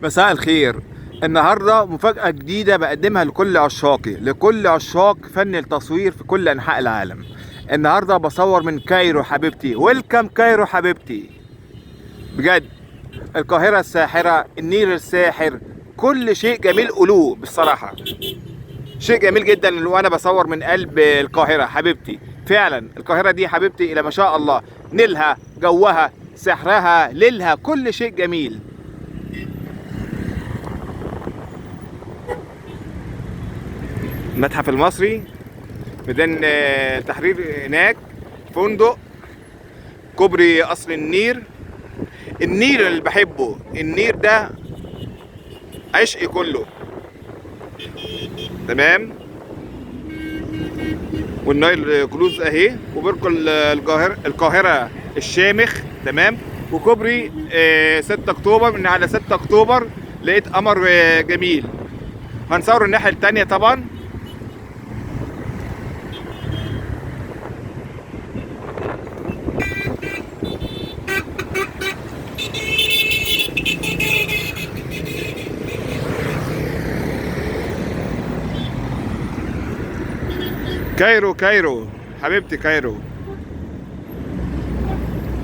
مساء الخير. النهارده مفاجأة جديدة بقدمها لكل عشاقي، لكل عشاق فن التصوير في كل أنحاء العالم. النهارده بصور من كايرو حبيبتي. ويلكم كايرو حبيبتي. بجد القاهرة الساحرة، النيل الساحر، كل شيء جميل قلوب بصراحة. شيء جميل جدا وانا بصور من قلب القاهرة حبيبتي. فعلا القاهرة دي حبيبتي الى ما شاء الله، نيلها، جوها، سحرها، ليلها، كل شيء جميل. المتحف المصري، ميدان التحرير هناك، فندق، كوبري قصر النيل. النيل اللي بحبه، النيل ده عشقي كله. تمام. والنايل كلوز اهي، وبرج القاهرة الشامخ. تمام. وكوبري 6 اكتوبر. من على 6 اكتوبر لقيت قمر جميل. هنصور الناحية التانية طبعا. كايرو كايرو حبيبتي كايرو.